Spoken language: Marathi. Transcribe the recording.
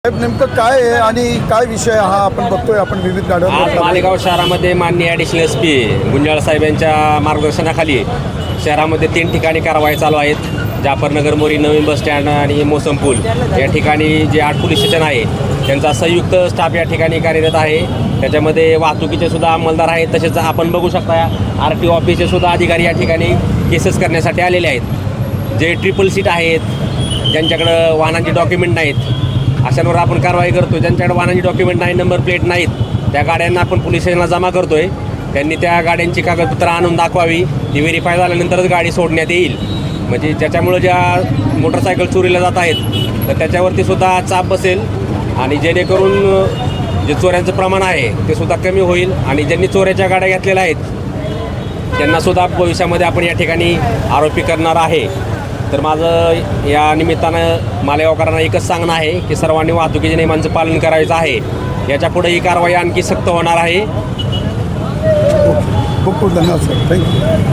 साहेब नेमकं काय आहे आणि काय विषय हा आपण बघतोय आपण विविध आज गाड्यांवर मालेगाव शहरामध्ये माननीय ॲडिशनल एस पी गुंजाळ साहेब यांच्या मार्गदर्शनाखाली शहरामध्ये 3 ठिकाणी कारवाई चालू आहेत. जाफरनगर मोरी नवीन बस स्टँड आणि मोसम पूल या ठिकाणी जे 8 पोलीस स्टेशन आहे त्यांचा संयुक्त स्टाफ या ठिकाणी कार्यरत आहे. त्याच्यामध्ये वाहतुकीचे सुद्धा अंमलदार आहेत. तसेच आपण बघू शकता RTO ऑफिसचे सुद्धा अधिकारी या ठिकाणी केसेस करण्यासाठी आलेले आहेत. जे ट्रिपल सीट आहेत, ज्यांच्याकडं वाहनांचे डॉक्युमेंट नाहीत अशांवर आपण कारवाई करतो. ज्यांच्याकडे वाहनाची डॉक्युमेंट नाही, नंबर प्लेट नाहीत, त्या गाड्यांना आपण पोलीस स्टेशनला जमा करतो आहे. त्यांनी त्या गाड्यांची कागदपत्र आणून दाखवावी. ती व्हेरीफाय झाल्यानंतरच गाडी सोडण्यात येईल. म्हणजे त्याच्यामुळं ज्या मोटरसायकल चोरीला जात आहेत तर त्याच्यावरती सुद्धा चाप बसेल आणि जेणेकरून जे चोऱ्यांचं प्रमाण आहे ते सुद्धा कमी होईल. आणि ज्यांनी चोऱ्याच्या गाड्या घेतलेल्या आहेत त्यांनासुद्धा भविष्यामध्ये आपण या ठिकाणी आरोपी करणार आहे. तर माझं या निमित्तानं मालेगावकरांना एकच सांगणं आहे की सर्वांनी वाहतुकीच्या नियमांचं पालन करायचं आहे. याच्यापुढे ही कारवाई आणखी सक्त होणार आहे. खूप खूप धन्यवाद सर. थँक्यू.